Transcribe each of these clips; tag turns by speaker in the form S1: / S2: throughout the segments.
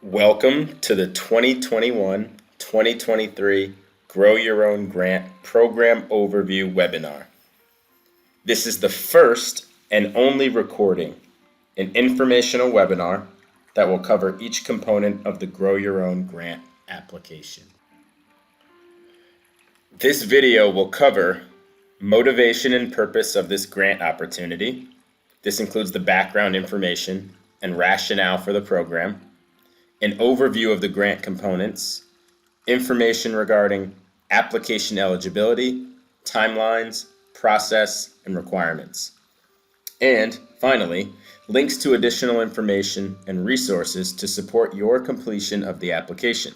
S1: Welcome to the 2021-2023 Grow Your Own Grant Program Overview webinar. This is the first and only recording, an informational webinar that will cover each component of the Grow Your Own Grant application. This video will cover motivation and purpose of this grant opportunity. This includes the background information and rationale for the program, an overview of the grant components, information regarding application eligibility, timelines, process, and requirements. And finally, links to additional information and resources to support your completion of the application.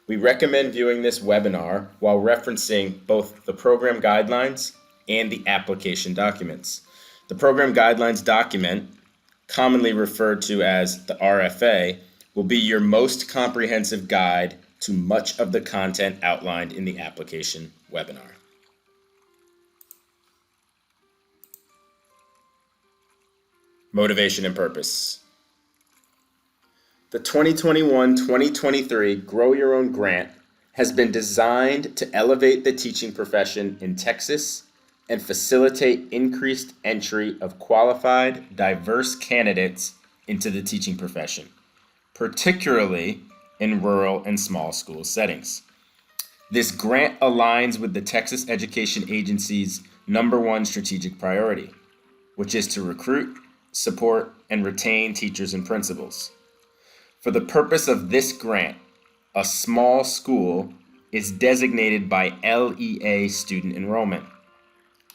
S1: We recommend viewing this webinar while referencing both the program guidelines and the application documents. The program guidelines document, commonly referred to as the RFA, will be your most comprehensive guide to much of the content outlined in the application webinar. Motivation and purpose. The 2021-2023 Grow Your Own Grant has been designed to elevate the teaching profession in Texas and facilitate increased entry of qualified, diverse candidates into the teaching profession, particularly in rural and small school settings. This grant aligns with the Texas Education Agency's #1 strategic priority, which is to recruit, support, and retain teachers and principals. For the purpose of this grant, a small school is designated by LEA student enrollment.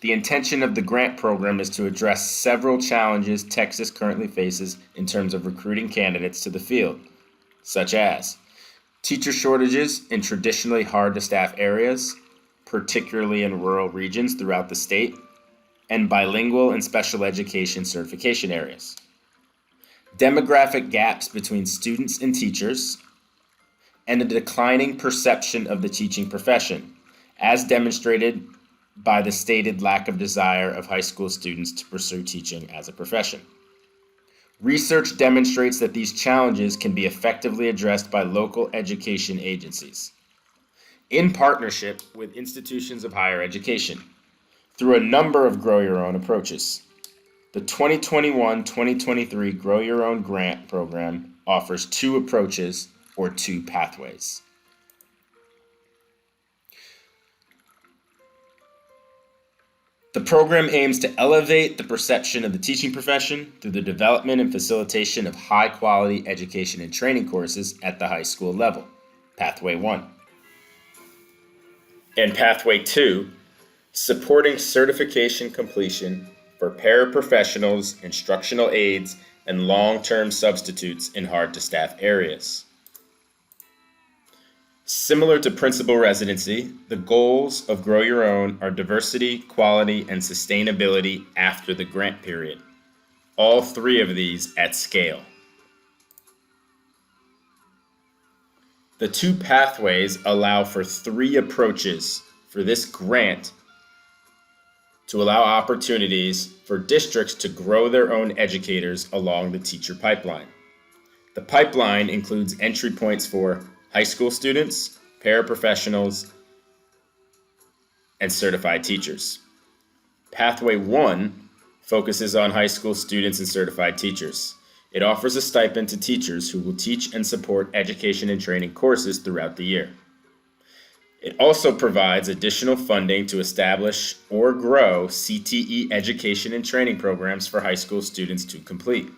S1: The intention of the grant program is to address several challenges Texas currently faces in terms of recruiting candidates to the field, such as teacher shortages in traditionally hard-to-staff areas, particularly in rural regions throughout the state, and bilingual and special education certification areas. Demographic gaps between students and teachers, and a declining perception of the teaching profession, as demonstrated by the stated lack of desire of high school students to pursue teaching as a profession. Research demonstrates that these challenges can be effectively addressed by local education agencies, in partnership with institutions of higher education, through a number of Grow Your Own approaches. The 2021-2023 Grow Your Own Grant program offers two approaches or two pathways. The program aims to elevate the perception of the teaching profession through the development and facilitation of high-quality education and training courses at the high school level, Pathway 1. And Pathway 2, supporting certification completion for paraprofessionals, instructional aides, and long-term substitutes in hard-to-staff areas. Similar to principal residency, the goals of Grow Your Own are diversity, quality, and sustainability after the grant period. All three of these at scale. The two pathways allow for three approaches for this grant to allow opportunities for districts to grow their own educators along the teacher pipeline. The pipeline includes entry points for high school students, paraprofessionals, and certified teachers. Pathway 1 focuses on high school students and certified teachers. It offers a stipend to teachers who will teach and support education and training courses throughout the year. It also provides additional funding to establish or grow CTE education and training programs for high school students to complete,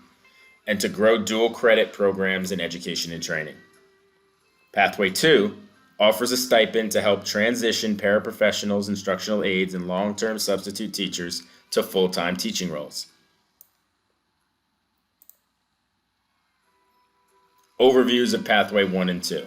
S1: and to grow dual credit programs in education and training. Pathway 2 offers a stipend to help transition paraprofessionals, instructional aides, and long-term substitute teachers to full-time teaching roles. Overviews of Pathway 1 and 2.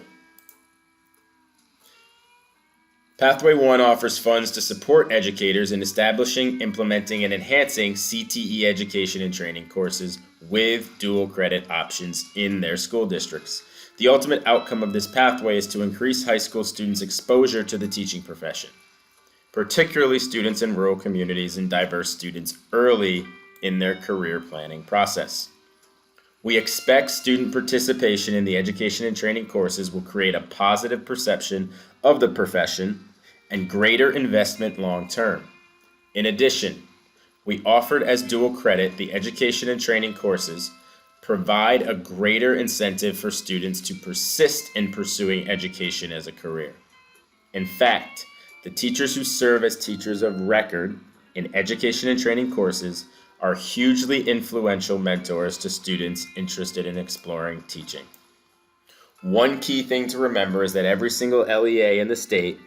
S1: Pathway 1 offers funds to support educators in establishing, implementing, and enhancing CTE education and training courses with dual credit options in their school districts. The ultimate outcome of this pathway is to increase high school students' exposure to the teaching profession, particularly students in rural communities and diverse students early in their career planning process. We expect student participation in the education and training courses will create a positive perception of the profession and greater investment long term. In addition, we offered as dual credit the education and training courses provide a greater incentive for students to persist in pursuing education as a career. In fact, the teachers who serve as teachers of record in education and training courses are hugely influential mentors to students interested in exploring teaching. One key thing to remember is that every single LEA in the state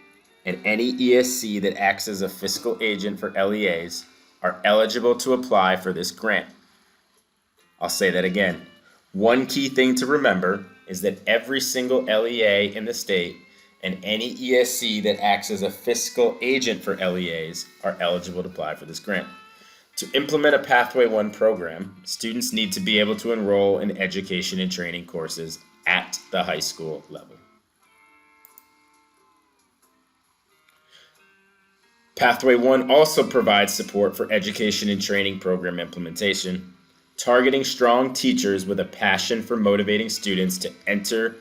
S1: and any ESC that acts as a fiscal agent for LEAs are eligible to apply for this grant. I'll say that again. One key thing to remember is that every single LEA in the state and any ESC that acts as a fiscal agent for LEAs are eligible to apply for this grant. To implement a Pathway 1 program, students need to be able to enroll in education and training courses at the high school level. Pathway 1 also provides support for education and training program implementation, targeting strong teachers with a passion for motivating students to enter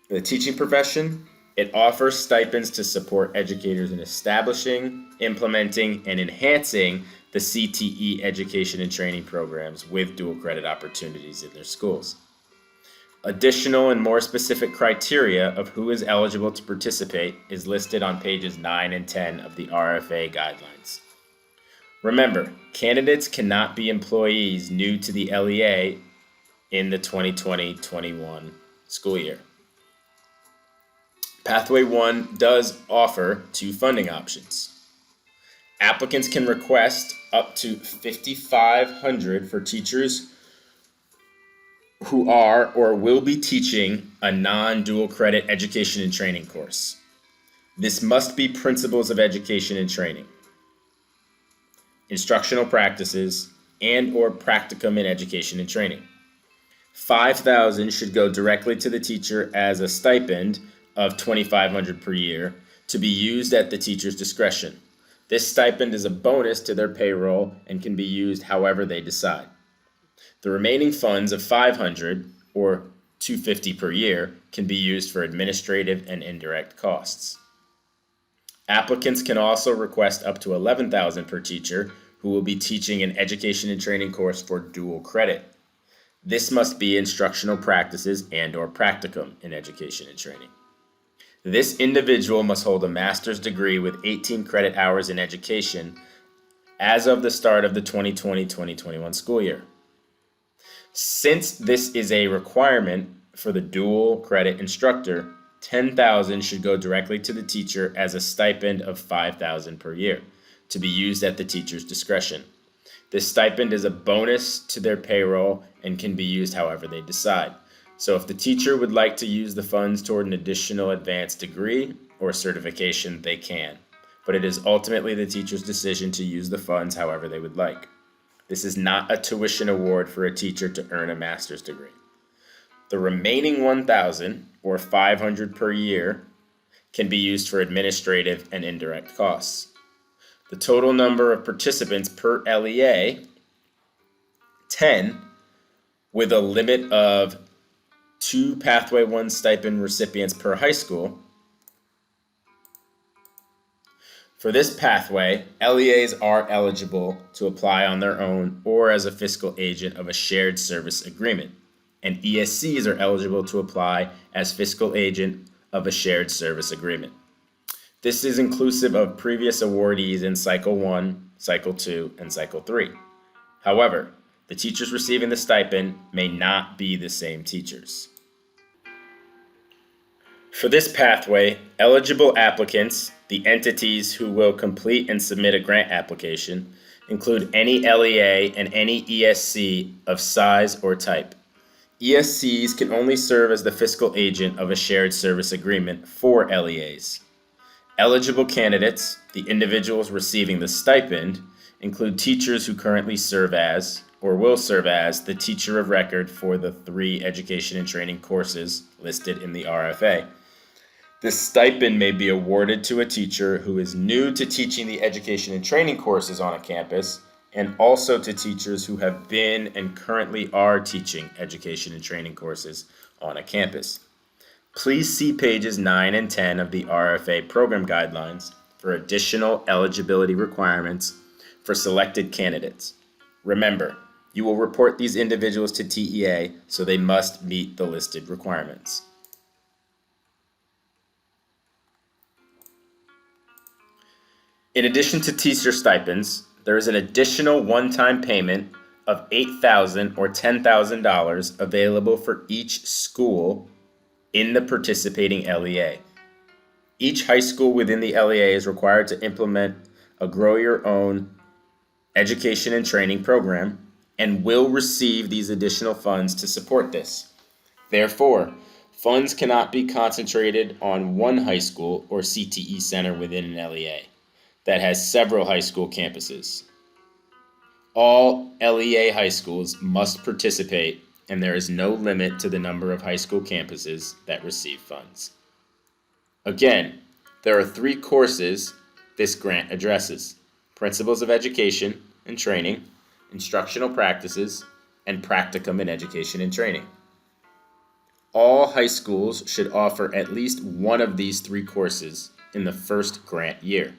S1: the teaching profession. It offers stipends to support educators in establishing, implementing, and enhancing the CTE education and training programs with dual credit opportunities in their schools. Additional and more specific criteria of who is eligible to participate is listed on pages 9 and 10 of the RFA guidelines. Remember, candidates cannot be employees new to the LEA in the 2020-21 school year. Pathway 1 does offer two funding options. Applicants can request up to $5,500 for teachers who are or will be teaching a non-dual credit education and training course. This must be principles of education and training, instructional practices, and or practicum in education and training. $5,000 should go directly to the teacher as a stipend of $2,500 per year to be used at the teacher's discretion. This stipend is a bonus to their payroll and can be used however they decide. The remaining funds of $500 or $250 per year can be used for administrative and indirect costs. Applicants can also request up to $11,000 per teacher who will be teaching an education and training course for dual credit. This must be instructional practices and or practicum in education and training. This individual must hold a master's degree with 18 credit hours in education as of the start of the 2020-2021 school year. Since this is a requirement for the dual credit instructor, $10,000 should go directly to the teacher as a stipend of $5,000 per year to be used at the teacher's discretion. This stipend is a bonus to their payroll and can be used however they decide. So if the teacher would like to use the funds toward an additional advanced degree or certification, they can. But it is ultimately the teacher's decision to use the funds however they would like. This is not a tuition award for a teacher to earn a master's degree. The remaining $1,000 or $500 per year can be used for administrative and indirect costs. The total number of participants per LEA, 10, with a limit of 2 Pathway 1 stipend recipients per high school. For this pathway, LEAs are eligible to apply on their own or as a fiscal agent of a shared service agreement, and ESCs are eligible to apply as fiscal agent of a shared service agreement. This is inclusive of previous awardees in Cycle 1, Cycle 2, and Cycle 3. However, the teachers receiving the stipend may not be the same teachers. For this pathway, eligible applicants, the entities who will complete and submit a grant application, include any LEA and any ESC of size or type. ESCs can only serve as the fiscal agent of a shared service agreement for LEAs. Eligible candidates, the individuals receiving the stipend, include teachers who currently serve as or will serve as the teacher of record for the 3 education and training courses listed in the RFA. This stipend may be awarded to a teacher who is new to teaching the education and training courses on a campus and also to teachers who have been and currently are teaching education and training courses on a campus. Please see pages 9 and 10 of the RFA program guidelines for additional eligibility requirements for selected candidates. Remember, you will report these individuals to TEA, so they must meet the listed requirements. In addition to teacher stipends, there is an additional one-time payment of $8,000 or $10,000 available for each school in the participating LEA. Each high school within the LEA is required to implement a Grow Your Own education and training program and will receive these additional funds to support this. Therefore, funds cannot be concentrated on one high school or CTE center within an LEA that has several high school campuses. All LEA high schools must participate, and there is no limit to the number of high school campuses that receive funds. Again, there are 3 courses this grant addresses: Principles of Education and Training, Instructional Practices, and Practicum in Education and Training. All high schools should offer at least one of these 3 courses in the first grant year,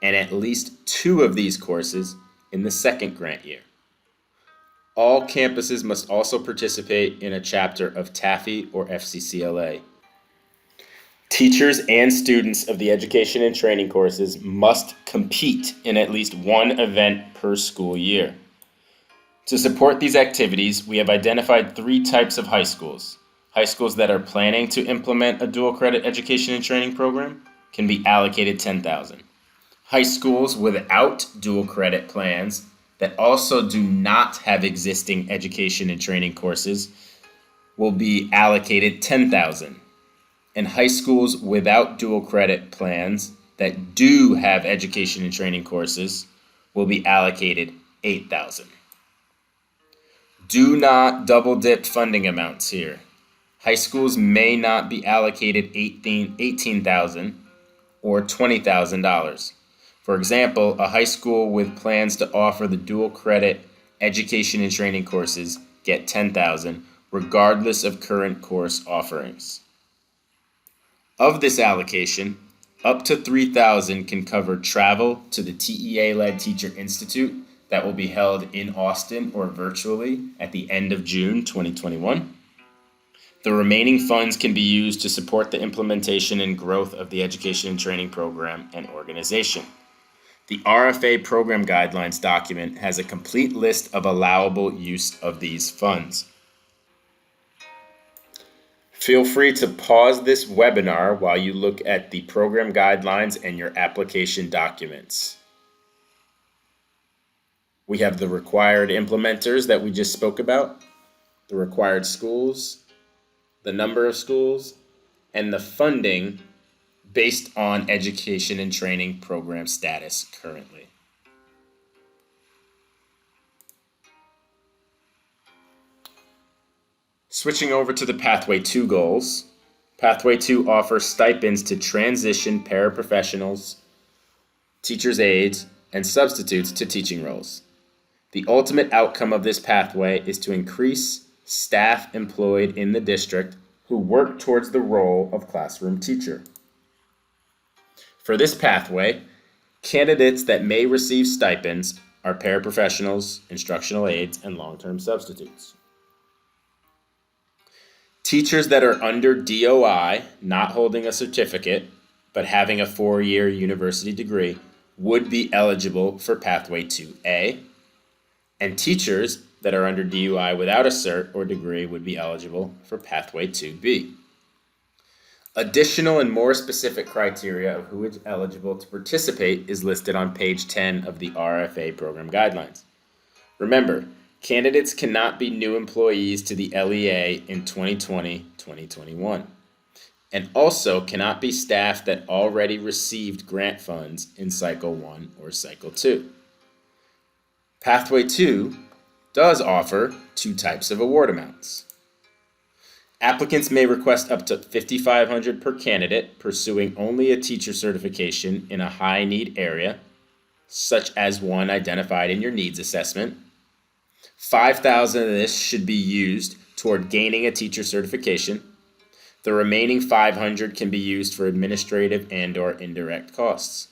S1: and at least 2 of these courses in the second grant year. All campuses must also participate in a chapter of TAFE or FCCLA. Teachers and students of the education and training courses must compete in at least one event per school year. To support these activities, we have identified 3 types of high schools. High schools that are planning to implement a dual credit education and training program can be allocated $10,000. High schools without dual credit plans that also do not have existing education and training courses will be allocated $10,000. And high schools without dual credit plans that do have education and training courses will be allocated $8,000. Do not double dip funding amounts here. High schools may not be allocated $18,000 or $20,000. For example, a high school with plans to offer the dual credit education and training courses get $10,000 regardless of current course offerings. Of this allocation, up to $3,000 can cover travel to the TEA-led Teacher Institute that will be held in Austin or virtually at the end of June 2021. The remaining funds can be used to support the implementation and growth of the education and training program and organization. The RFA program guidelines document has a complete list of allowable use of these funds. Feel free to pause this webinar while you look at the program guidelines and your application documents. We have the required implementers that we just spoke about, the required schools, the number of schools, and the funding based on education and training program status currently. Switching over to the Pathway 2 goals, Pathway 2 offers stipends to transition paraprofessionals, teachers' aides, and substitutes to teaching roles. The ultimate outcome of this pathway is to increase staff employed in the district who work towards the role of classroom teacher. For this pathway, candidates that may receive stipends are paraprofessionals, instructional aides, and long-term substitutes. Teachers that are under DOI, not holding a certificate, but having a 4-year university degree, would be eligible for Pathway 2A, and teachers that are under DUI without a cert or degree would be eligible for Pathway 2B. Additional and more specific criteria of who is eligible to participate is listed on page 10 of the RFA program guidelines. Remember, candidates cannot be new employees to the LEA in 2020-2021, and also cannot be staff that already received grant funds in Cycle 1 or Cycle 2. Pathway 2 does offer 2 types of award amounts. Applicants may request up to $5,500 per candidate pursuing only a teacher certification in a high-need area, such as one identified in your needs assessment. 5,000 of this should be used toward gaining a teacher certification. The remaining 500 can be used for administrative and/or indirect costs.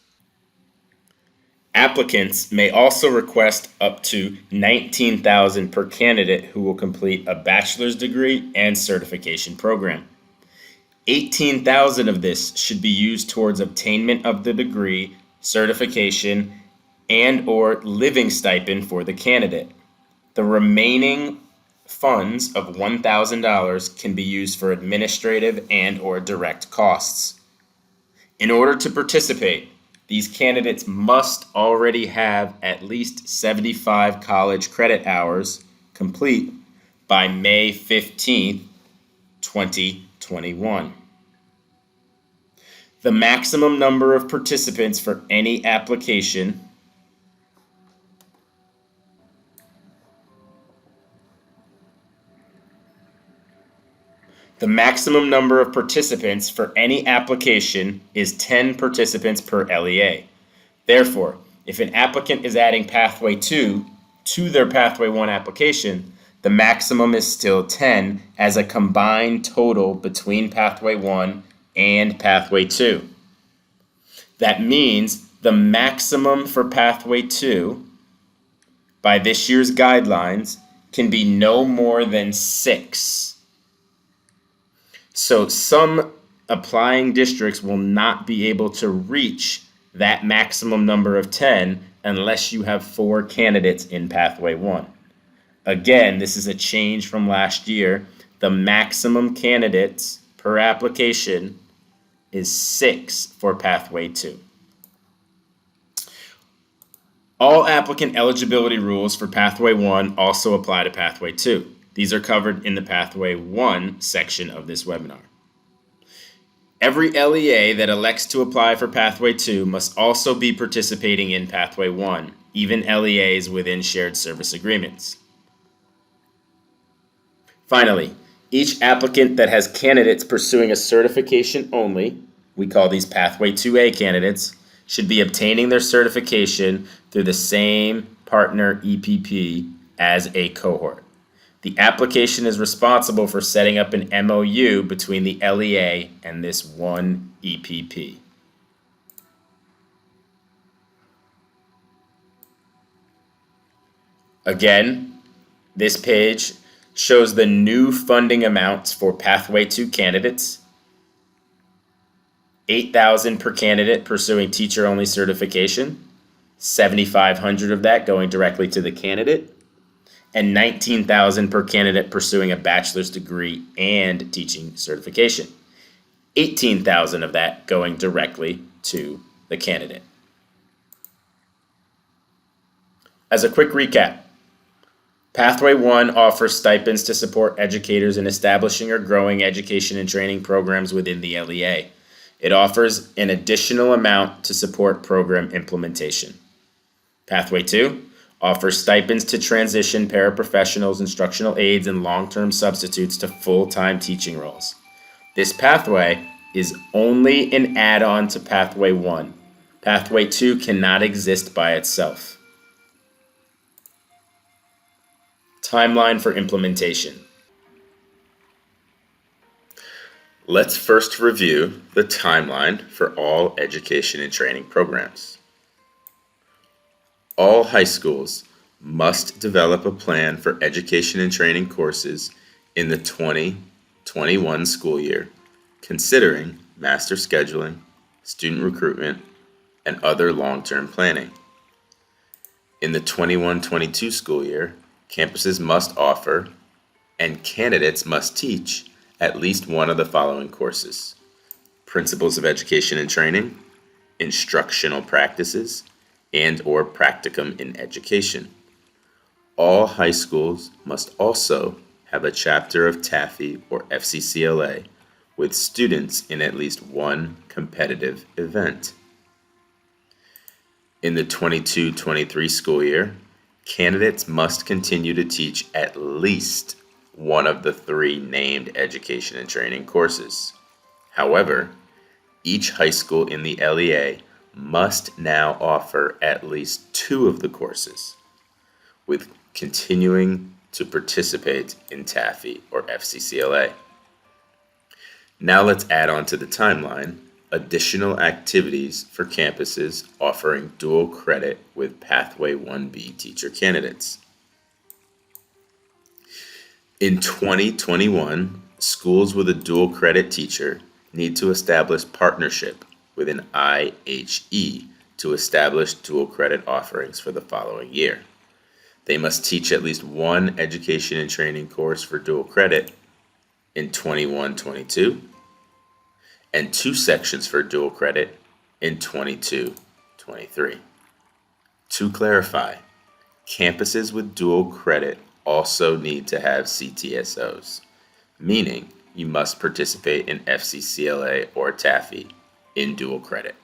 S1: Applicants may also request up to 19,000 per candidate who will complete a bachelor's degree and certification program. 18,000 of this should be used towards obtainment of the degree, certification, and/or living stipend for the candidate. The remaining funds of $1,000 can be used for administrative and/or direct costs. In order to participate, these candidates must already have at least 75 college credit hours complete by May 15th, 2021. The maximum number of participants for any application is 10 participants per LEA. Therefore, if an applicant is adding Pathway 2 to their Pathway 1 application, the maximum is still 10 as a combined total between Pathway 1 and Pathway 2. That means the maximum for Pathway 2 by this year's guidelines can be no more than 6. So some applying districts will not be able to reach that maximum number of 10 unless you have 4 candidates in Pathway 1. Again, this is a change from last year. The maximum candidates per application is 6 for Pathway 2. All applicant eligibility rules for Pathway 1 also apply to Pathway 2. These are covered in the Pathway 1 section of this webinar. Every LEA that elects to apply for Pathway 2 must also be participating in Pathway 1, even LEAs within shared service agreements. Finally, each applicant that has candidates pursuing a certification only, we call these Pathway 2A candidates, should be obtaining their certification through the same partner EPP as a cohort. The application is responsible for setting up an MOU between the LEA and this one EPP. Again, this page shows the new funding amounts for Pathway 2 candidates. $8,000 per candidate pursuing teacher-only certification, $7,500 of that going directly to the candidate, and $19,000 per candidate pursuing a bachelor's degree and teaching certification. $18,000 of that going directly to the candidate. As a quick recap, Pathway 1 offers stipends to support educators in establishing or growing education and training programs within the LEA. It offers an additional amount to support program implementation. Pathway 2 offers stipends to transition paraprofessionals, instructional aides, and long-term substitutes to full-time teaching roles. This pathway is only an add-on to Pathway 1. Pathway 2 cannot exist by itself. Timeline for implementation. Let's first review the timeline for all education and training programs. All high schools must develop a plan for education and training courses in the 2021 school year, considering master scheduling, student recruitment, and other long-term planning. In the 21-22 school year, campuses must offer and candidates must teach at least one of the following courses: Principles of Education and Training, Instructional Practices, and/or Practicum in Education. All high schools must also have a chapter of TAFE or FCCLA with students in at least one competitive event. In the 22-23 school year, candidates must continue to teach at least one of the 3 named education and training courses. However, each high school in the LEA must now offer at least two of the courses, with continuing to participate in TAFE or FCCLA. Now let's add on to the timeline additional activities for campuses offering dual credit with Pathway 1B teacher candidates. In 2021, schools with a dual credit teacher need to establish partnership with an IHE to establish dual credit offerings for the following year. They must teach at least one education and training course for dual credit in 21-22 and two sections for dual credit in 22-23. To clarify, campuses with dual credit also need to have CTSOs, meaning you must participate in FCCLA or TAFE in dual credit.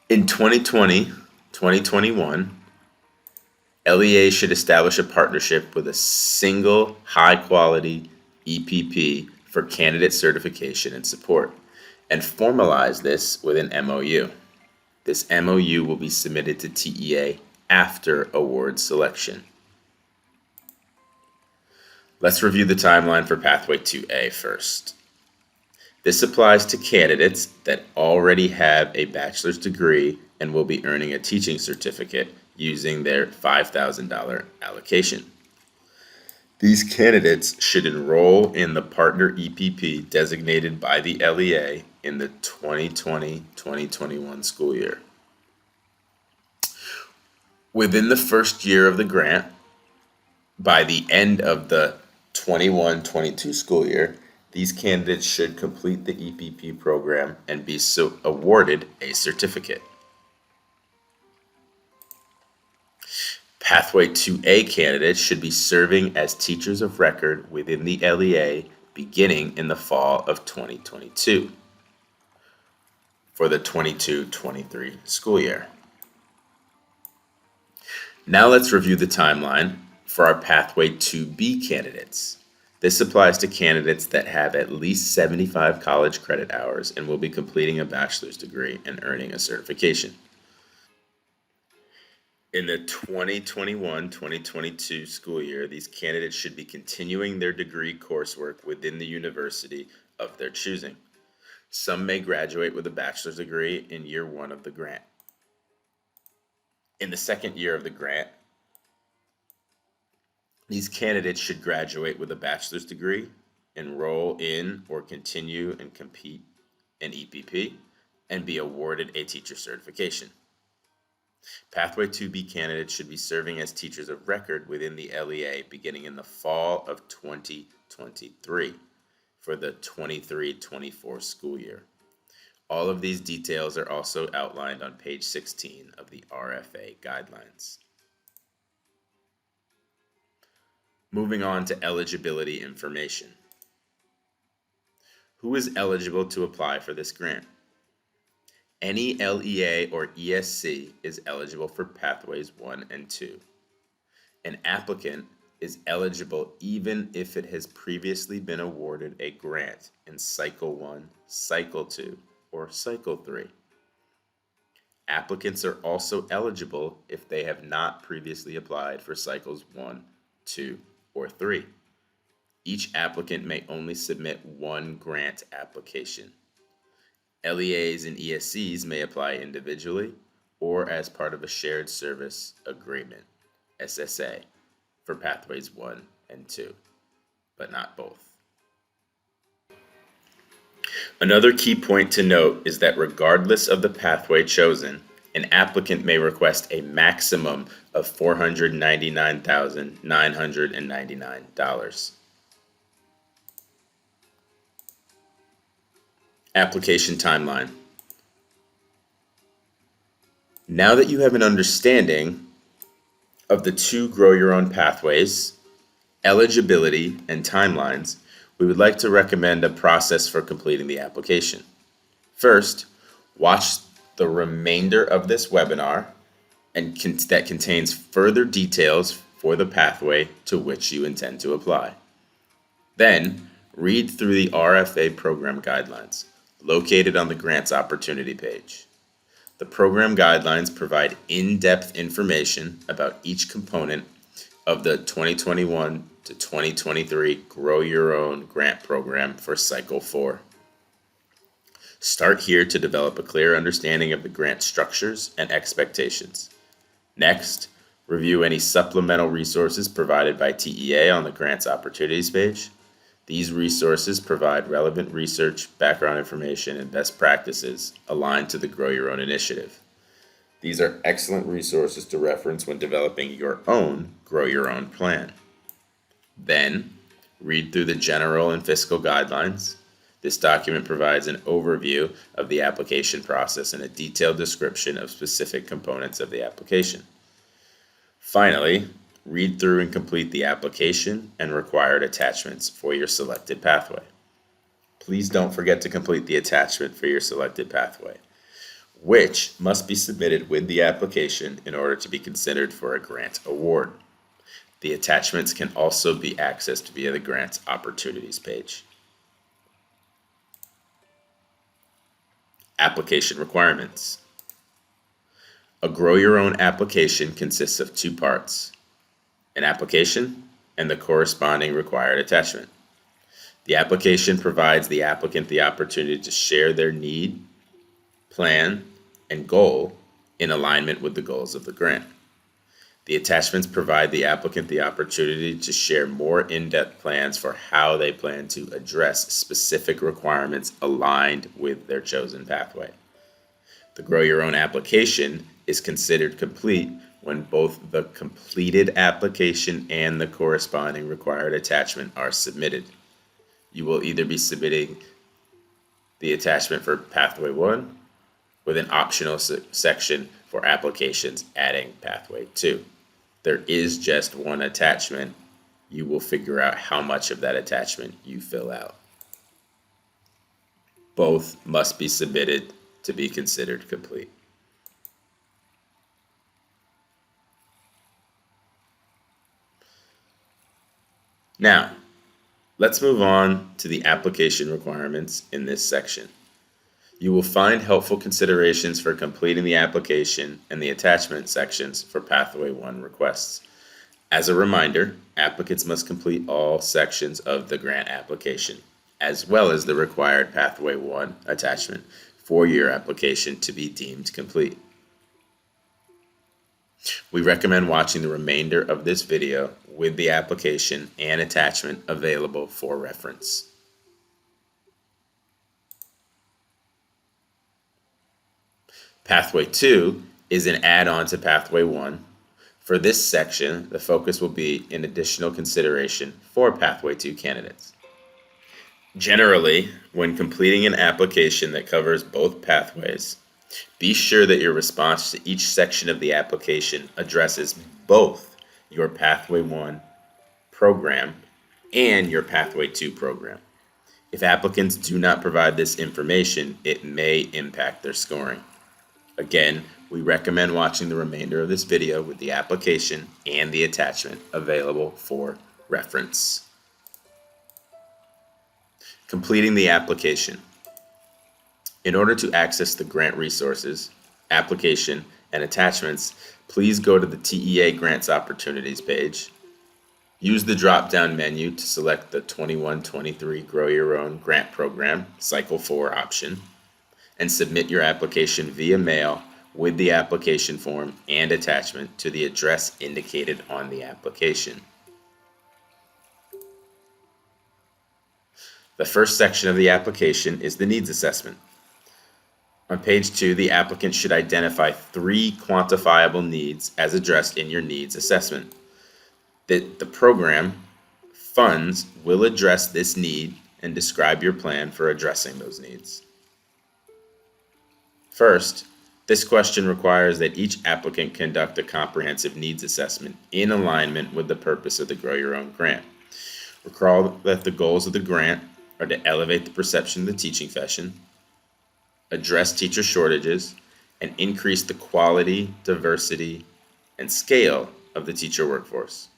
S1: In 2020-2021, LEA should establish a partnership with a single high-quality EPP for candidate certification and support, and formalize this with an MOU. This MOU will be submitted to TEA after award selection. Let's review the timeline for Pathway 2A first. This applies to candidates that already have a bachelor's degree and will be earning a teaching certificate using their $5,000 allocation. These candidates should enroll in the partner EPP designated by the LEA in the 2020-2021 school year. Within the first year of the grant, by the end of the 21-22 school year, these candidates should complete the EPP program and be awarded a certificate. Pathway 2A candidates should be serving as teachers of record within the LEA beginning in the fall of 2022 for the 22-23 school year. Now let's review the timeline for our Pathway 2B candidates. This applies to candidates that have at least 75 college credit hours and will be completing a bachelor's degree and earning a certification. In the 2021-2022 school year, these candidates should be continuing their degree coursework within the university of their choosing. Some may graduate with a bachelor's degree in year one of the grant. In the second year of the grant, these candidates should graduate with a bachelor's degree, enroll in or continue and compete in EPP, and be awarded a teacher certification. Pathway 2B candidates should be serving as teachers of record within the LEA beginning in the fall of 2023 for the 23-24 school year. All of these details are also outlined on page 16 of the RFA guidelines. Moving on to eligibility information. Who is eligible to apply for this grant? Any LEA or ESC is eligible for Pathways 1 and 2. An applicant is eligible even if it has previously been awarded a grant in Cycle 1, Cycle 2, or Cycle 3. Applicants are also eligible if they have not previously applied for Cycles 1, 2, or 3. Each applicant may only submit one grant application. LEAs and ESCs may apply individually or as part of a shared service agreement, SSA, for Pathways 1 and 2, but not both. Another key point to note is that regardless of the pathway chosen, an applicant may request a maximum of $499,999. Application timeline. Now that you have an understanding of the two Grow Your Own pathways, eligibility, and timelines, we would like to recommend a process for completing the application. First, watch the remainder of this webinar that contains further details for the pathway to which you intend to apply. Then, Read through the RFA program guidelines, located on the Grants Opportunity page. The program guidelines provide in-depth information about each component of the 2021 to 2023 Grow Your Own Grant Program for Cycle 4. Start here to develop a clear understanding of the grant structures and expectations. Next, review any supplemental resources provided by TEA on the Grants Opportunities page. These resources provide relevant research, background information, and best practices aligned to the Grow Your Own initiative. These are excellent resources to reference when developing your own Grow Your Own plan. Then, read through the general and fiscal guidelines. This document provides an overview of the application process and a detailed description of specific components of the application. Finally, read through and complete the application and required attachments for your selected pathway. Please don't forget to complete the attachment for your selected pathway, which must be submitted with the application in order to be considered for a grant award. The attachments can also be accessed via the Grants Opportunities page. Application requirements. A Grow Your Own application consists of two parts: an application and the corresponding required attachment. The application provides the applicant the opportunity to share their need, plan, and goal in alignment with the goals of the grant. The attachments provide the applicant the opportunity to share more in-depth plans for how they plan to address specific requirements aligned with their chosen pathway. The Grow Your Own application is considered complete when both the completed application and the corresponding required attachment are submitted. You will either be submitting the attachment for Pathway 1 with an optional section for applications adding Pathway 2. There is just one attachment. You will figure out how much of that attachment you fill out. Both must be submitted to be considered complete. Now, let's move on to the application requirements in this section. You will find helpful considerations for completing the application and the attachment sections for Pathway 1 requests. As a reminder, applicants must complete all sections of the grant application, as well as the required Pathway 1 attachment for your application to be deemed complete. We recommend watching the remainder of this video with the application and attachment available for reference. Pathway 2 is an add-on to Pathway 1. For this section, the focus will be in additional consideration for Pathway 2 candidates. Generally, when completing an application that covers both pathways, be sure that your response to each section of the application addresses both your Pathway 1 program and your Pathway 2 program. If applicants do not provide this information, it may impact their scoring. Again, we recommend watching the remainder of this video with the application and the attachment available for reference. Completing the application. In order to access the grant resources, application, and attachments, please go to the TEA Grants Opportunities page. Use the drop-down menu to select the 21-23 Grow Your Own Grant Program Cycle 4 option, and submit your application via mail with the application form and attachment to the address indicated on the application. The first section of the application is the needs assessment. On page 2, the applicant should identify 3 quantifiable needs as addressed in your needs assessment. The program funds will address this need and describe your plan for addressing those needs. First, this question requires that each applicant conduct a comprehensive needs assessment in alignment with the purpose of the Grow Your Own grant. Recall that the goals of the grant are to elevate the perception of the teaching profession, address teacher shortages, and increase the quality, diversity, and scale of the teacher workforce.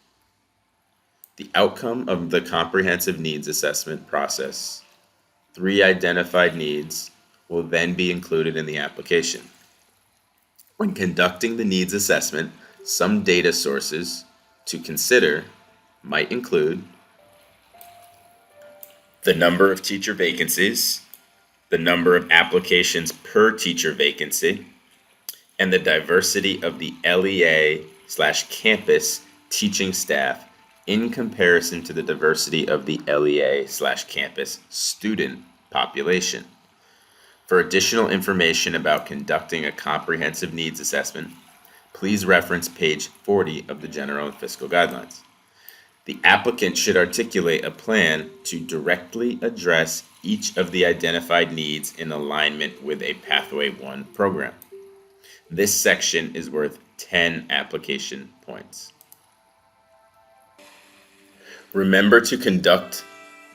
S1: The outcome of the comprehensive needs assessment process. 3 identified needs will then be included in the application. When conducting the needs assessment, some data sources to consider might include the number of teacher vacancies, the number of applications per teacher vacancy, and the diversity of the LEA/campus teaching staff in comparison to the diversity of the LEA/campus student population. For additional information about conducting a comprehensive needs assessment, please reference page 40 of the General and Fiscal Guidelines. The applicant should articulate a plan to directly address each of the identified needs in alignment with a Pathway 1 program. This section is worth 10 application points. Remember to conduct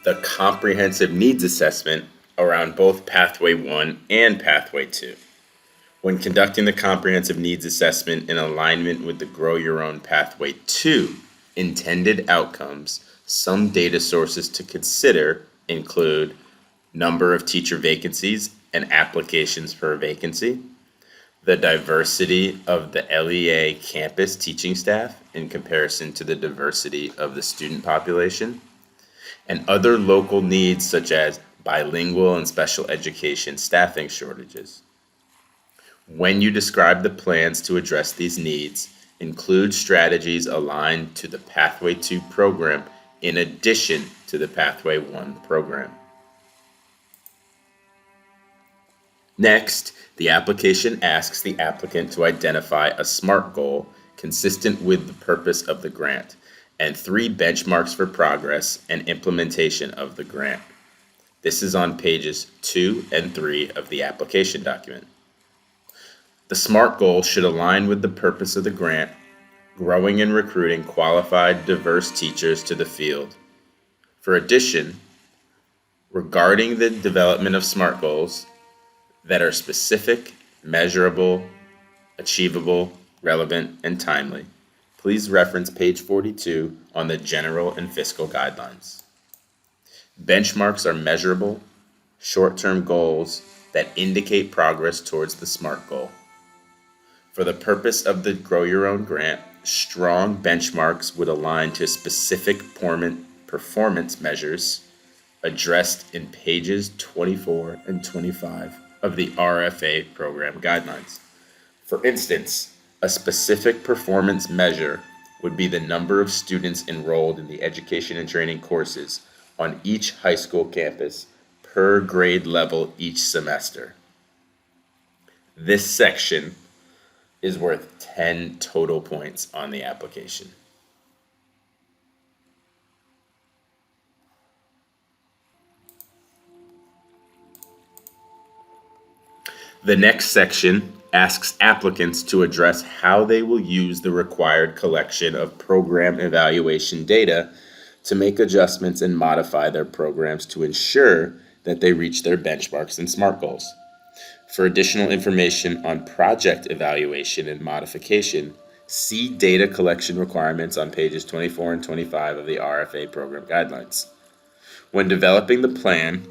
S1: the comprehensive needs assessment around both Pathway 1 and Pathway 2. When conducting the comprehensive needs assessment in alignment with the Grow Your Own Pathway 2 intended outcomes, some data sources to consider include number of teacher vacancies and applications per vacancy, the diversity of the LEA campus teaching staff in comparison to the diversity of the student population, and other local needs such as bilingual and special education staffing shortages. When you describe the plans to address these needs, include strategies aligned to the Pathway 2 program in addition to the Pathway 1 program. Next, the application asks the applicant to identify a SMART goal consistent with the purpose of the grant and 3 benchmarks for progress and implementation of the grant. This is on pages 2 and 3 of the application document. The SMART goal should align with the purpose of the grant, growing and recruiting qualified, diverse teachers to the field. For addition, regarding the development of SMART goals that are specific, measurable, achievable, relevant, and timely, please reference page 42 on the General and Fiscal Guidelines. Benchmarks are measurable, short-term goals that indicate progress towards the SMART goal. For the purpose of the Grow Your Own grant, strong benchmarks would align to specific performance measures addressed in pages 24 and 25 of the RFA program guidelines. For instance, a specific performance measure would be the number of students enrolled in the education and training courses on each high school campus per grade level each semester. This section is worth 10 total points on the application. The next section asks applicants to address how they will use the required collection of program evaluation data to make adjustments and modify their programs to ensure that they reach their benchmarks and SMART goals. For additional information on project evaluation and modification, see data collection requirements on pages 24 and 25 of the RFA program guidelines. When developing the plan,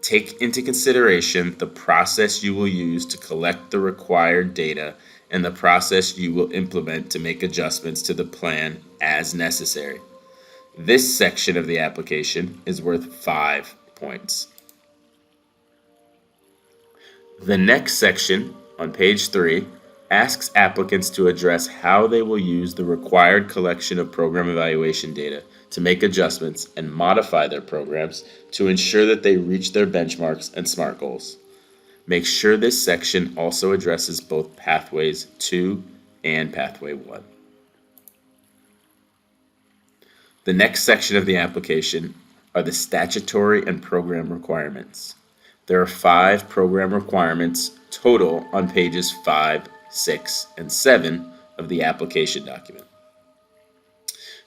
S1: take into consideration the process you will use to collect the required data and the process you will implement to make adjustments to the plan as necessary. This section of the application is worth 5 points. The next section, on page 3, asks applicants to address how they will use the required collection of program evaluation data to make adjustments and modify their programs to ensure that they reach their benchmarks and SMART goals. Make sure this section also addresses both Pathways 2 and Pathway 1. The next section of the application are the statutory and program requirements. There are 5 program requirements total on pages 5, 6, and 7 of the application document.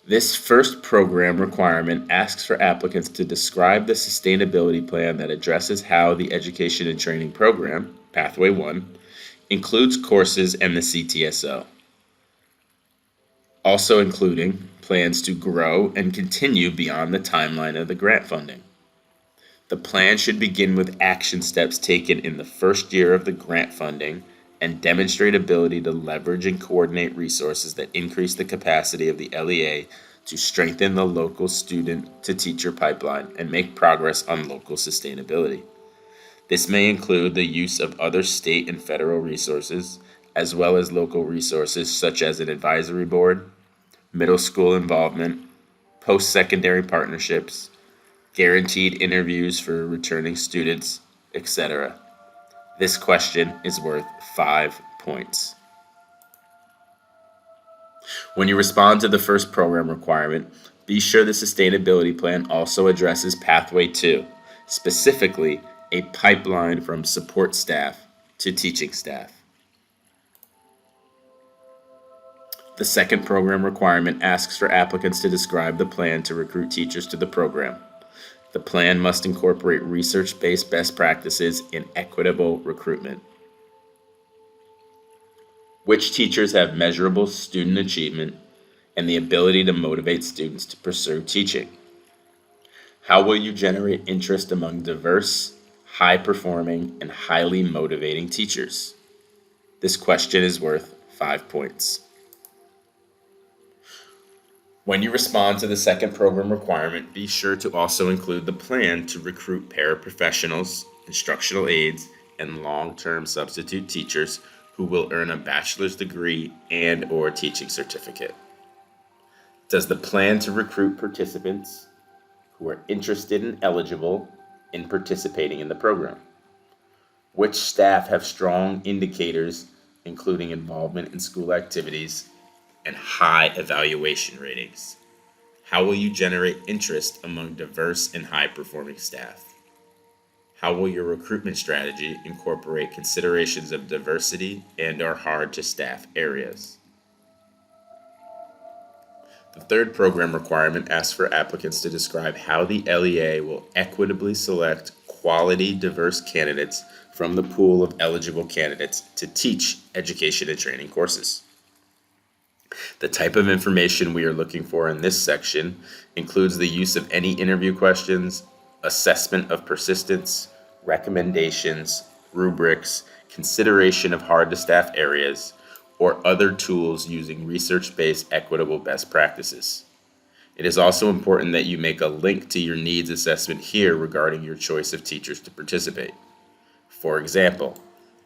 S1: This first program requirement asks for applicants to describe the sustainability plan that addresses how the education and training program, Pathway 1, includes courses and the CTSO. Also including plans to grow and continue beyond the timeline of the grant funding. The plan should begin with action steps taken in the first year of the grant funding and demonstrate ability to leverage and coordinate resources that increase the capacity of the LEA to strengthen the local student-to-teacher pipeline and make progress on local sustainability. This may include the use of other state and federal resources, as well as local resources such as an advisory board, middle school involvement, post-secondary partnerships, guaranteed interviews for returning students, etc. This question is worth 5 points. When you respond to the first program requirement, be sure the sustainability plan also addresses Pathway 2, specifically a pipeline from support staff to teaching staff. The second program requirement asks for applicants to describe the plan to recruit teachers to the program. The plan must incorporate research-based best practices in equitable recruitment. Which teachers have measurable student achievement and the ability to motivate students to pursue teaching? How will you generate interest among diverse, high-performing, and highly motivating teachers? This question is worth 5 points. When you respond to the second program requirement, be sure to also include the plan to recruit paraprofessionals, instructional aides, and long-term substitute teachers who will earn a bachelor's degree and/or teaching certificate. Does the plan to recruit participants who are interested and eligible in participating in the program? Which staff have strong indicators, including involvement in school activities and high evaluation ratings? How will you generate interest among diverse and high-performing staff? How will your recruitment strategy incorporate considerations of diversity and/or hard-to-staff areas? The third program requirement asks for applicants to describe how the LEA will equitably select quality, diverse candidates from the pool of eligible candidates to teach education and training courses. The type of information we are looking for in this section includes the use of any interview questions, assessment of persistence, recommendations, rubrics, consideration of hard-to-staff areas, or other tools using research-based equitable best practices. It is also important that you make a link to your needs assessment here regarding your choice of teachers to participate. For example,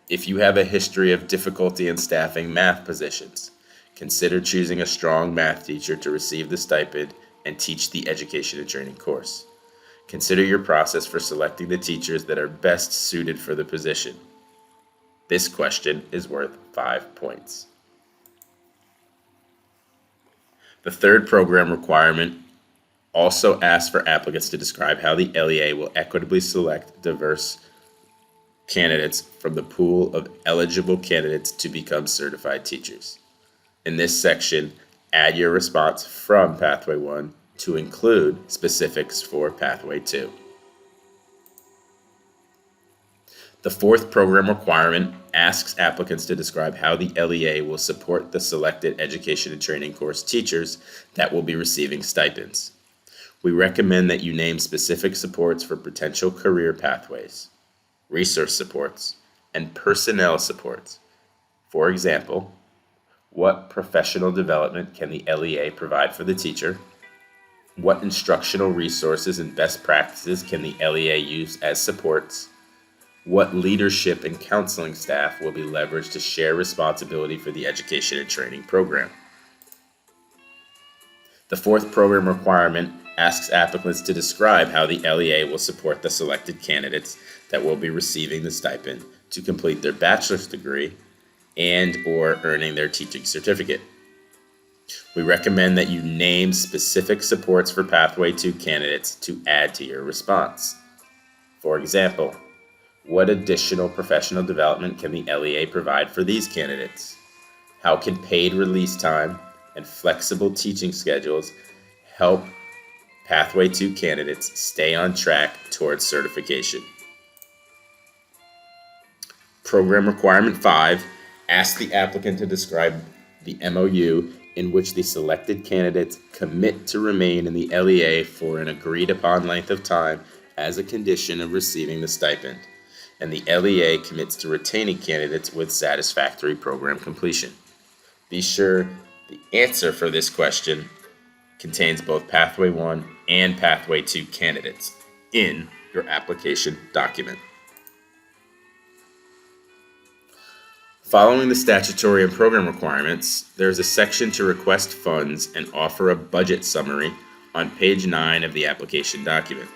S1: if you have a history of difficulty in staffing math positions, consider choosing a strong math teacher to receive the stipend and teach the education and training course. Consider your process for selecting the teachers that are best suited for the position. This question is worth 5 points. The third program requirement also asks for applicants to describe how the LEA will equitably select diverse candidates from the pool of eligible candidates to become certified teachers. In this section, add your response from Pathway 1 to include specifics for Pathway 2. The fourth program requirement asks applicants to describe how the LEA will support the selected education and training course teachers that will be receiving stipends. We recommend that you name specific supports for potential career pathways, resource supports, and personnel supports. For example, what professional development can the LEA provide for the teacher? What instructional resources and best practices can the LEA use as supports? What leadership and counseling staff will be leveraged to share responsibility for the education and training program? The fourth program requirement asks applicants to describe how the LEA will support the selected candidates that will be receiving the stipend to complete their bachelor's degree and/or earning their teaching certificate. We recommend that you name specific supports for Pathway 2 candidates to add to your response. For example, what additional professional development can the LEA provide for these candidates? How can paid release time and flexible teaching schedules help Pathway 2 candidates stay on track towards certification? Program Requirement 5 asks the applicant to describe the MOU in which the selected candidates commit to remain in the LEA for an agreed upon length of time as a condition of receiving the stipend, and the LEA commits to retaining candidates with satisfactory program completion. Be sure the answer for this question contains both Pathway 1 and Pathway 2 candidates in your application document. Following the statutory and program requirements, there is a section to request funds and offer a budget summary on page 9 of the application document.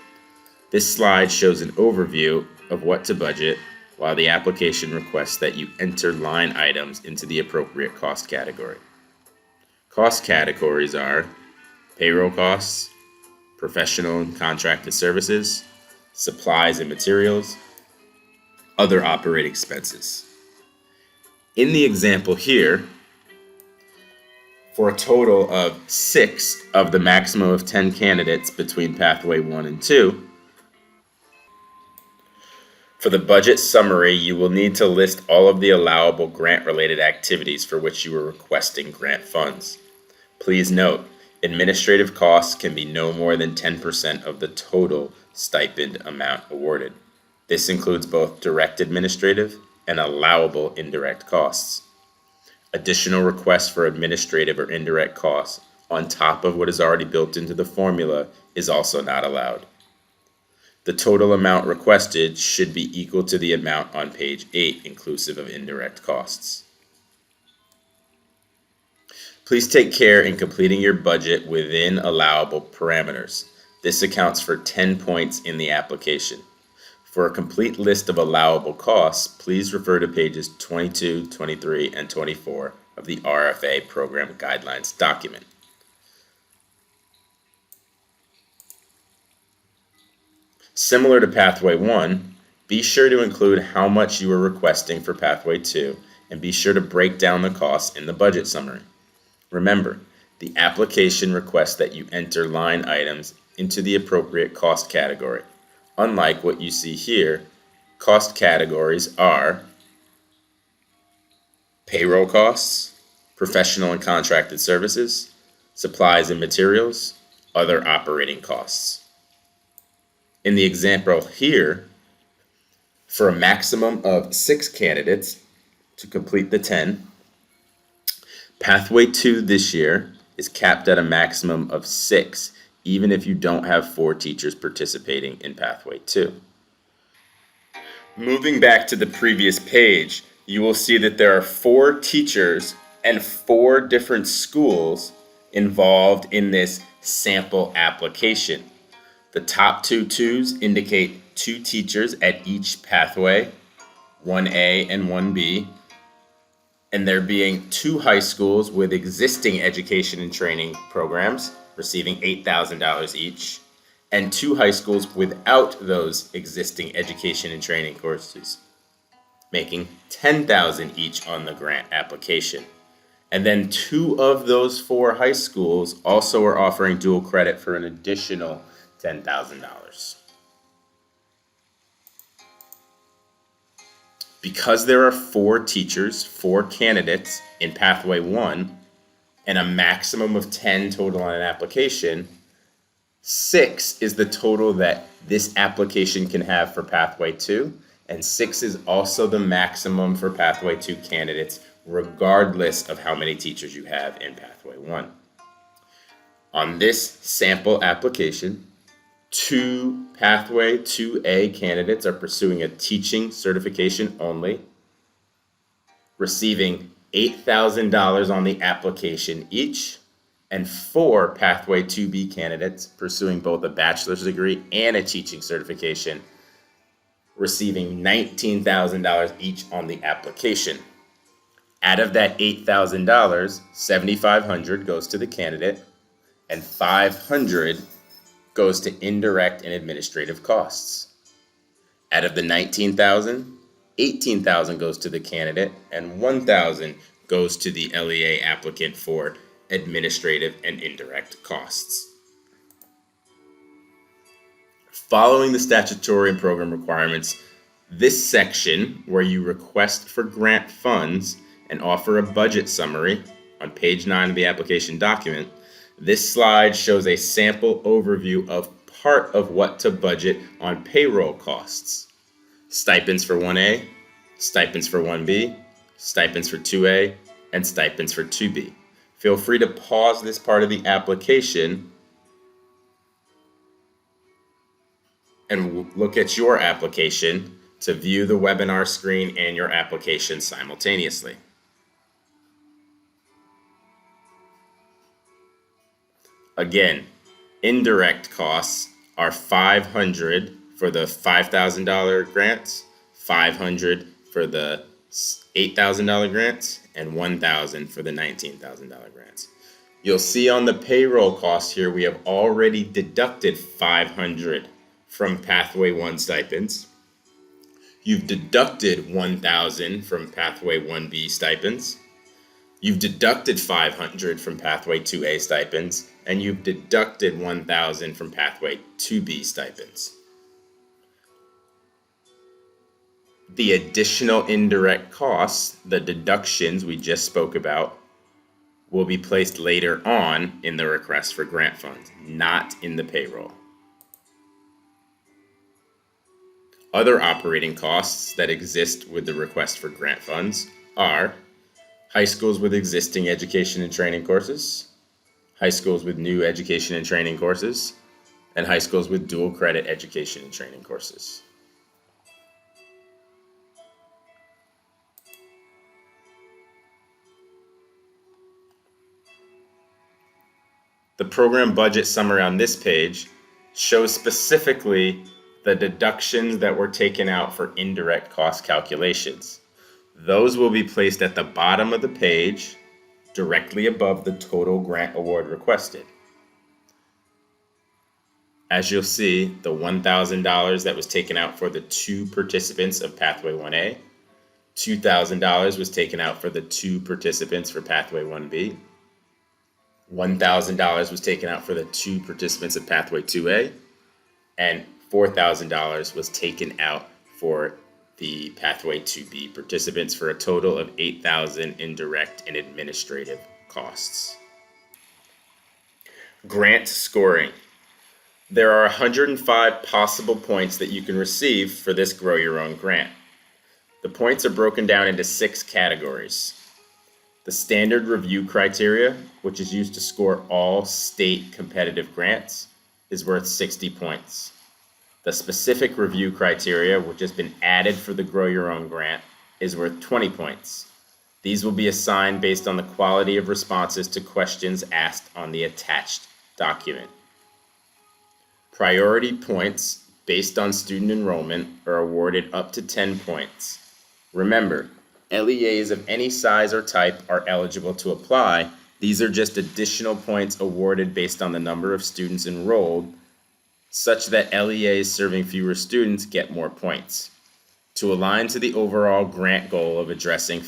S1: This slide shows an overview of what to budget, while the application requests that you enter line items into the appropriate cost category. Cost categories are payroll costs, professional and contracted services, supplies and materials, other operating expenses. In the example here, for a total of 6 of the maximum of 10 candidates between Pathway 1 and 2, for the budget summary, you will need to list all of the allowable grant-related activities for which you are requesting grant funds. Please note, administrative costs can be no more than 10% of the total stipend amount awarded. This includes both direct administrative and allowable indirect costs. Additional requests for administrative or indirect costs on top of what is already built into the formula is also not allowed. The total amount requested should be equal to the amount on page 8, inclusive of indirect costs. Please take care in completing your budget within allowable parameters. This accounts for 10 points in the application. For a complete list of allowable costs, please refer to pages 22, 23, and 24 of the RFA Program Guidelines document. Similar to Pathway 1, be sure to include how much you are requesting for Pathway 2, and be sure to break down the costs in the budget summary. Remember, the application requests that you enter line items into the appropriate cost category. Unlike what you see here, cost categories are payroll costs, professional and contracted services, supplies and materials, other operating costs. In the example here, for a maximum of 6 candidates to complete the 10, Pathway 2 this year is capped at a maximum of 6, even if you don't have 4 teachers participating in Pathway 2. Moving back to the previous page, you will see that there are 4 teachers and 4 different schools involved in this sample application. The top 2 twos indicate 2 teachers at each pathway, 1A and 1B, and there being 2 high schools with existing education and training programs receiving $8,000 each, and 2 high schools without those existing education and training courses, making $10,000 each on the grant application. And then 2 of those 4 high schools also are offering dual credit for an additional $10,000. Because there are 4 teachers, 4 candidates in Pathway 1, and a maximum of 10 total on an application, 6 is the total that this application can have for Pathway 2, and 6 is also the maximum for Pathway 2 candidates, regardless of how many teachers you have in Pathway 1. On this sample application, 2 Pathway 2A candidates are pursuing a teaching certification only, receiving $8,000 on the application each, and 4 Pathway 2B candidates pursuing both a bachelor's degree and a teaching certification, receiving $19,000 each on the application. Out of that $8,000, $7,500 goes to the candidate, and $500 goes to indirect and administrative costs. Out of the $19,000, $18,000 goes to the candidate, and $1,000 goes to the LEA applicant for administrative and indirect costs. Following the statutory and program requirements, this section where you request for grant funds and offer a budget summary on page 9 of the application document, this slide shows a sample overview of part of what to budget on payroll costs. Stipends for 1A, stipends for 1B, stipends for 2A, and stipends for 2B. Feel free to pause this part of the application and look at your application to view the webinar screen and your application simultaneously. Again, indirect costs are $500 for the $5,000 grants, $500 for the $8,000 grants, and $1,000 for the $19,000 grants. You'll see on the payroll costs here, we have already deducted $500 from Pathway 1 stipends. You've deducted $1,000 from Pathway 1B stipends. You've deducted $500 from Pathway 2A stipends, and you've deducted $1,000 from Pathway 2B stipends. The additional indirect costs, the deductions we just spoke about, will be placed later on in the request for grant funds, not in the payroll. Other operating costs that exist with the request for grant funds are high schools with existing education and training courses, high schools with new education and training courses, and high schools with dual credit education and training courses. The program budget summary on this page shows specifically the deductions that were taken out for indirect cost calculations. Those will be placed at the bottom of the page, directly above the total grant award requested. As you'll see, the $1,000 that was taken out for the 2 participants of Pathway 1A, $2,000 was taken out for the 2 participants for Pathway 1B, $1,000 was taken out for the 2 participants of Pathway 2A, and $4,000 was taken out for the Pathway 2B participants, for a total of $8,000 in direct and administrative costs. Grant scoring. There are 105 possible points that you can receive for this Grow Your Own grant. The points are broken down into 6 categories. The standard review criteria, which is used to score all state competitive grants, is worth 60 points. The specific review criteria, which has been added for the Grow Your Own grant, is worth 20 points. These will be assigned based on the quality of responses to questions asked on the attached document. Priority points based on student enrollment are awarded up to 10 points. Remember, LEAs of any size or type are eligible to apply. These are just additional points awarded based on the number of students enrolled, such that LEAs serving fewer students get more points, to align to the overall grant goal of addressing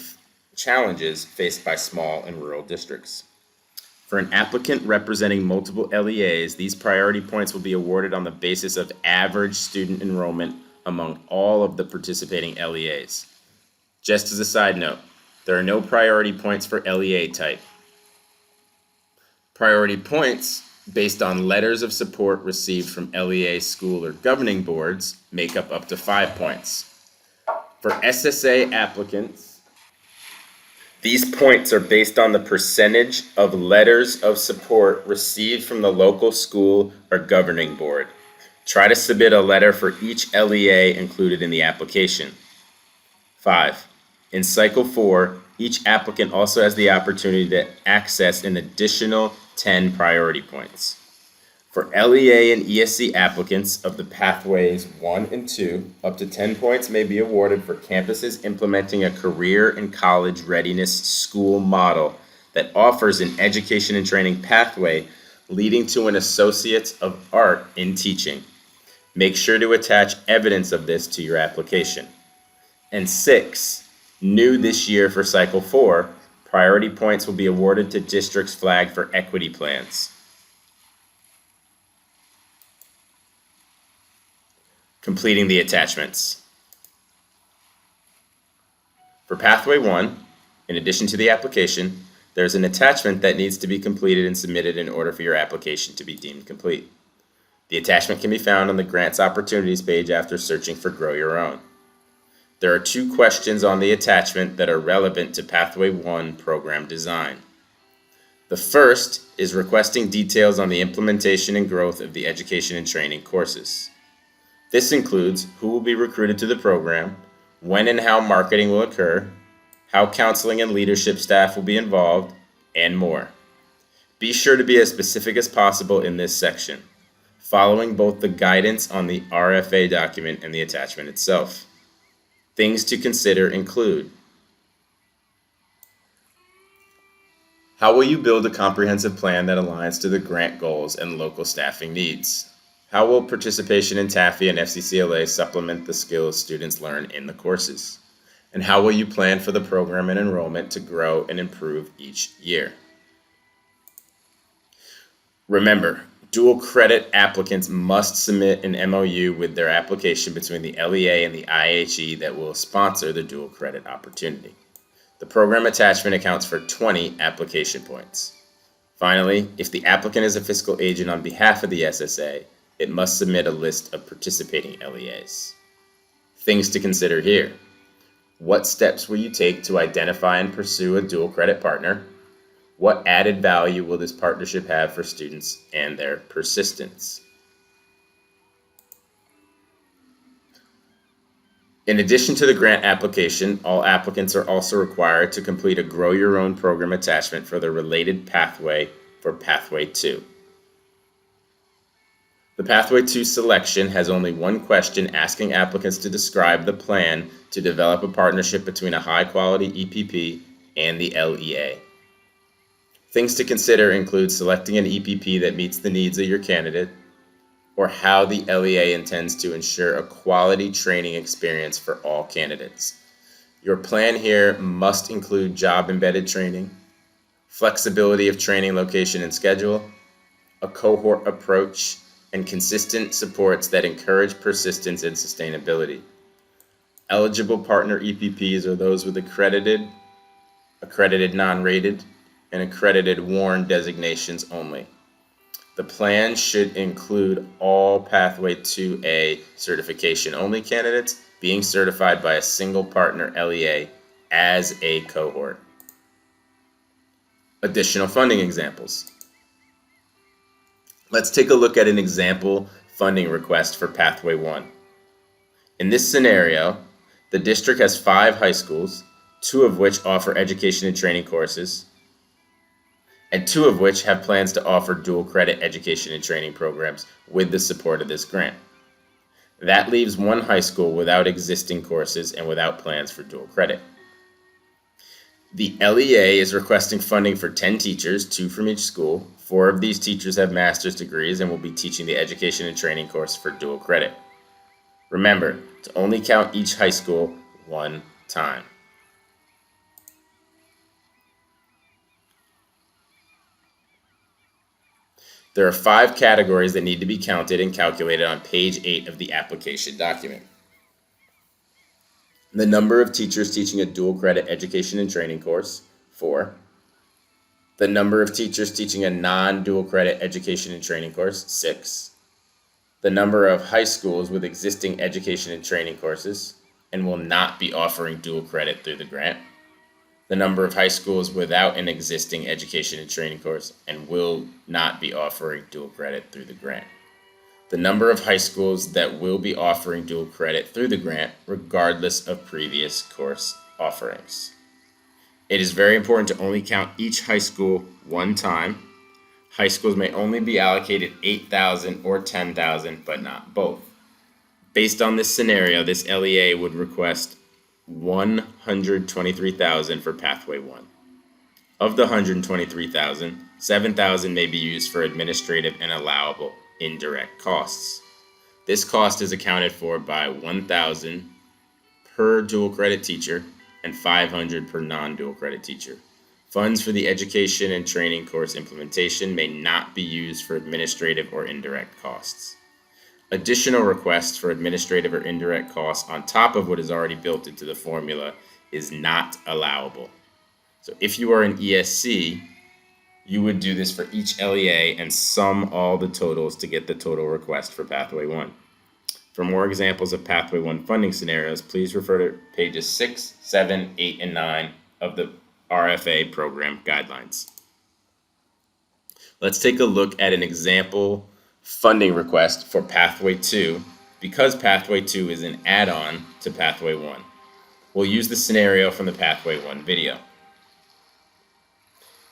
S1: challenges faced by small and rural districts. For an applicant representing multiple LEAs, these priority points will be awarded on the basis of average student enrollment among all of the participating LEAs. Just as a side note, there are no priority points for LEA type. Priority points based on letters of support received from LEA school or governing boards make up to 5 points. For SSA applicants, these points are based on the percentage of letters of support received from the local school or governing board. Try to submit a letter for each LEA included in the application. 5. In Cycle 4, each applicant also has the opportunity to access an additional 10 priority points. For LEA and ESC applicants of the Pathways 1 and 2, up to 10 points may be awarded for campuses implementing a career and college readiness school model that offers an education and training pathway leading to an Associate of Art in Teaching. Make sure to attach evidence of this to your application. And 6, new this year for Cycle 4, priority points will be awarded to districts flagged for equity plans. Completing the attachments. For Pathway 1, in addition to the application, there's an attachment that needs to be completed and submitted in order for your application to be deemed complete. The attachment can be found on the Grants Opportunities page after searching for Grow Your Own. There are 2 questions on the attachment that are relevant to Pathway 1 program design. The first is requesting details on the implementation and growth of the education and training courses. This includes who will be recruited to the program, when and how marketing will occur, how counseling and leadership staff will be involved, and more. Be sure to be as specific as possible in this section, following both the guidance on the RFA document and the attachment itself. Things to consider include: how will you build a comprehensive plan that aligns to the grant goals and local staffing needs? How will participation in TAFE and FCCLA supplement the skills students learn in the courses? And how will you plan for the program and enrollment to grow and improve each year? Remember, dual credit applicants must submit an MOU with their application between the LEA and the IHE that will sponsor the dual credit opportunity. The program attachment accounts for 20 application points. Finally, if the applicant is a fiscal agent on behalf of the SSA, it must submit a list of participating LEAs. Things to consider here: what steps will you take to identify and pursue a dual credit partner? What added value will this partnership have for students and their persistence? In addition to the grant application, all applicants are also required to complete a Grow Your Own program attachment for the related pathway for Pathway 2. The Pathway 2 selection has only one question asking applicants to describe the plan to develop a partnership between a high-quality EPP and the LEA. Things to consider include selecting an EPP that meets the needs of your candidate, or how the LEA intends to ensure a quality training experience for all candidates. Your plan here must include job-embedded training, flexibility of training location and schedule, a cohort approach, and consistent supports that encourage persistence and sustainability. Eligible partner EPPs are those with accredited non-rated, and accredited WARN designations only. The plan should include all Pathway 2A certification-only candidates being certified by a single partner LEA as a cohort. Additional funding examples. Let's take a look at an example funding request for Pathway 1. In this scenario, the district has 5 high schools, 2 of which offer education and training courses, and 2 of which have plans to offer dual credit education and training programs with the support of this grant. That leaves 1 high school without existing courses and without plans for dual credit. The LEA is requesting funding for 10 teachers, 2 from each school. 4 of these teachers have master's degrees and will be teaching the education and training course for dual credit. Remember to only count each high school 1 time. There are 5 categories that need to be counted and calculated on page 8 of the application document. The number of teachers teaching a dual credit education and training course, 4. The number of teachers teaching a non-dual credit education and training course, 6. The number of high schools with existing education and training courses and will not be offering dual credit through the grant. The number of high schools without an existing education and training course and will not be offering dual credit through the grant. The number of high schools that will be offering dual credit through the grant regardless of previous course offerings. It is very important to only count each high school 1 time. High schools may only be allocated $8,000 or $10,000, but not both. Based on this scenario, this LEA would request $123,000 for Pathway 1. Of the $123,000, $7,000 may be used for administrative and allowable indirect costs. This cost is accounted for by $1,000 per dual credit teacher and $500 per non-dual credit teacher. Funds for the education and training course implementation may not be used for administrative or indirect costs. Additional requests for administrative or indirect costs on top of what is already built into the formula is not allowable. So if you are an ESC, you would do this for each LEA and sum all the totals to get the total request for Pathway 1. For more examples of Pathway 1 funding scenarios, please refer to pages 6, 7, 8, and 9 of the RFA program guidelines. Let's take a look at an example funding request for Pathway 2 because Pathway 2 is an add-on to Pathway 1. We'll use the scenario from the Pathway 1 video.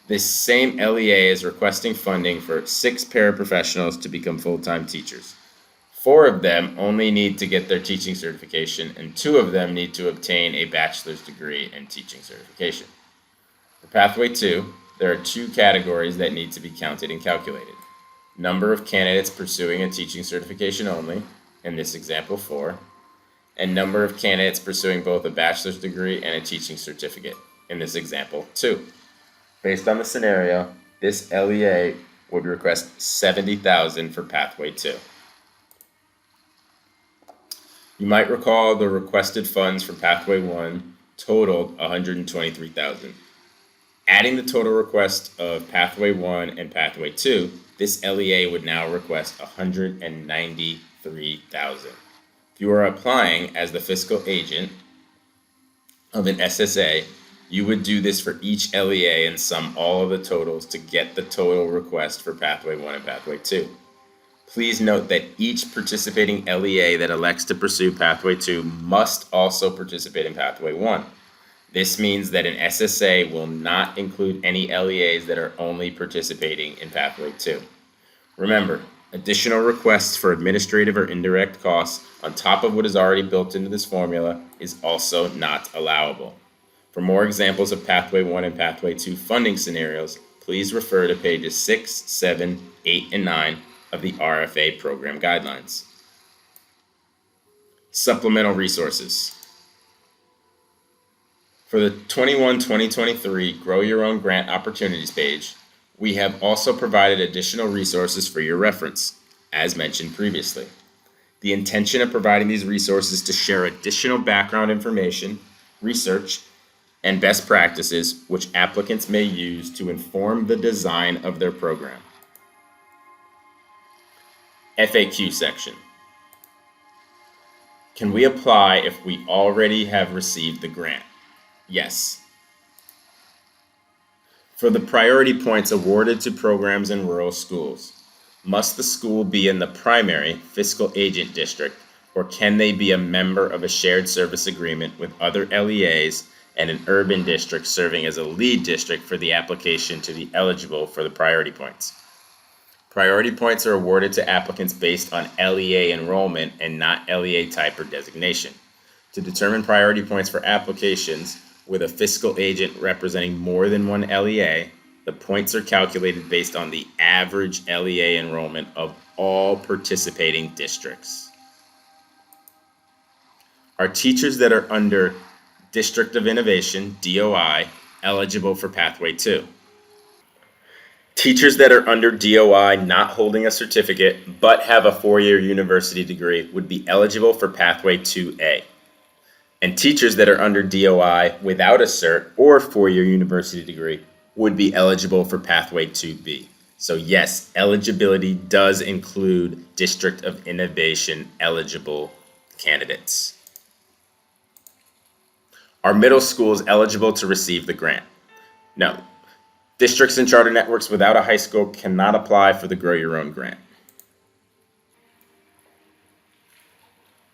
S1: This same LEA is requesting funding for 6 paraprofessionals to become full-time teachers. 4 of them only need to get their teaching certification, and 2 of them need to obtain a bachelor's degree and teaching certification. For Pathway 2, there are 2 categories that need to be counted and calculated. Number of candidates pursuing a teaching certification only, in this example 4, and number of candidates pursuing both a bachelor's degree and a teaching certificate, in this example 2. Based on the scenario, this LEA would request $70,000 for Pathway 2. You might recall the requested funds for Pathway 1 totaled $123,000. Adding the total request of Pathway 1 and Pathway 2, this LEA would now request $193,000. If you are applying as the fiscal agent of an SSA, you would do this for each LEA and sum all of the totals to get the total request for Pathway 1 and Pathway 2. Please note that each participating LEA that elects to pursue Pathway 2 must also participate in Pathway 1. This means that an SSA will not include any LEAs that are only participating in Pathway 2. Remember, additional requests for administrative or indirect costs on top of what is already built into this formula is also not allowable. For more examples of Pathway 1 and Pathway 2 funding scenarios, please refer to pages 6, 7, 8, and 9 of the RFA program guidelines. Supplemental resources. For the 21-2023 Grow Your Own Grant Opportunities page, we have also provided additional resources for your reference, as mentioned previously. The intention of providing these resources is to share additional background information, research, and best practices which applicants may use to inform the design of their program. FAQ section. Can we apply if we already have received the grant? Yes. For the priority points awarded to programs in rural schools, must the school be in the primary fiscal agent district, or can they be a member of a shared service agreement with other LEAs and an urban district serving as a lead district for the application to be eligible for the priority points? Priority points are awarded to applicants based on LEA enrollment and not LEA type or designation. To determine priority points for applications with a fiscal agent representing more than one LEA, the points are calculated based on the average LEA enrollment of all participating districts. Are teachers that are under District of Innovation, DOI, eligible for Pathway 2? Teachers that are under DOI not holding a certificate but have a 4-year university degree would be eligible for Pathway 2A. And teachers that are under DOI without a cert or 4-year university degree would be eligible for Pathway 2B. So yes, eligibility does include District of Innovation eligible candidates. Are middle schools eligible to receive the grant? No. Districts and charter networks without a high school cannot apply for the Grow Your Own grant.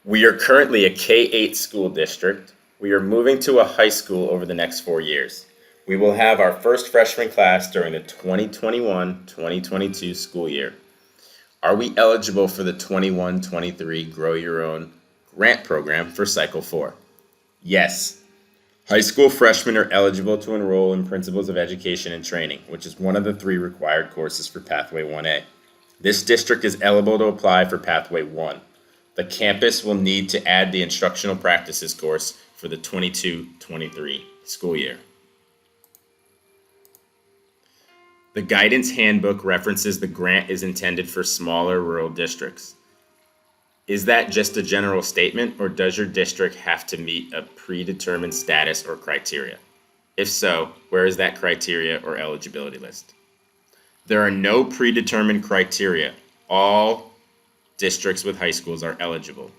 S1: We are currently a K-8 school district. We are moving to a high school over the next 4 years. We will have our first freshman class during the 2021-2022 school year. Are we eligible for the 21-23 Grow Your Own grant program for Cycle 4? Yes. High school freshmen are eligible to enroll in Principles of Education and Training, which is one of the 3 required courses for Pathway 1A. This district is eligible to apply for Pathway 1. The campus will need to add the Instructional Practices course for the 22-23 school year. The guidance handbook references the grant is intended for smaller rural districts. Is that just a general statement, or does your district have to meet a predetermined status or criteria? If so, where is that criteria or eligibility list? There are no predetermined criteria. All districts with high schools are eligible.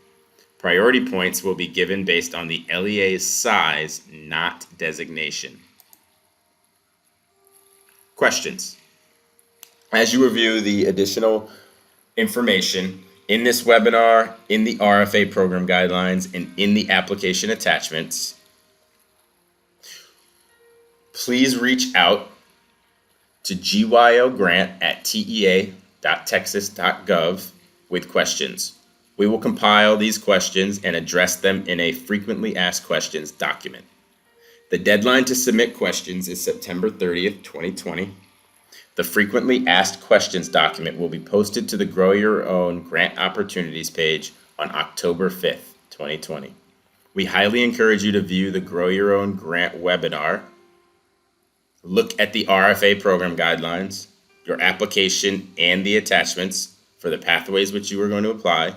S1: Priority points will be given based on the LEA's size, not designation. Questions? As you review the additional information in this webinar, in the RFA program guidelines, and in the application attachments, please reach out to gyogrant@tea.texas.gov with questions. We will compile these questions and address them in a frequently asked questions document. The deadline to submit questions is September 30th, 2020. The frequently asked questions document will be posted to the Grow Your Own Grant Opportunities page on October 5th, 2020. We highly encourage you to view the Grow Your Own Grant webinar, look at the RFA program guidelines, your application and the attachments for the pathways which you are going to apply,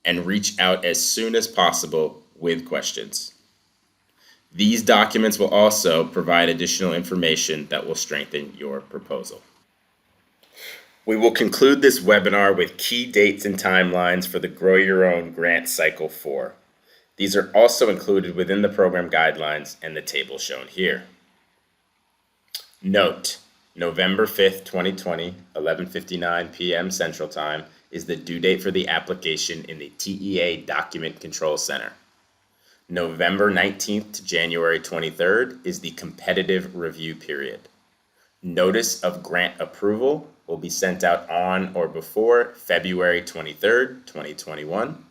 S1: and reach out as soon as possible with questions. These documents will also provide additional information that will strengthen your proposal. We will conclude this webinar with key dates and timelines for the Grow Your Own Grant Cycle 4. These are also included within the program guidelines and the table shown here. Note, November 5th, 2020, 11:59 p.m. Central Time is the due date for the application in the TEA Document Control Center. November 19th to January 23rd is the competitive review period. Notice of grant approval will be sent out on or before February 23rd, 2021.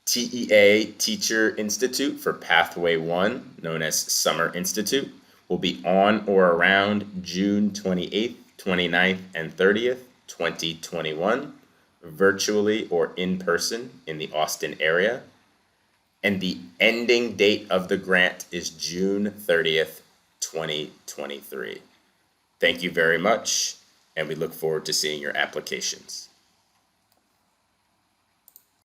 S1: TEA Teacher Institute for Pathway 1, known as Summer Institute, will be on or around June 28th, 29th, and 30th, 2021, virtually or in person in the Austin area. And the ending date of the grant is June 30th, 2023. Thank you very much, and we look forward to seeing your applications.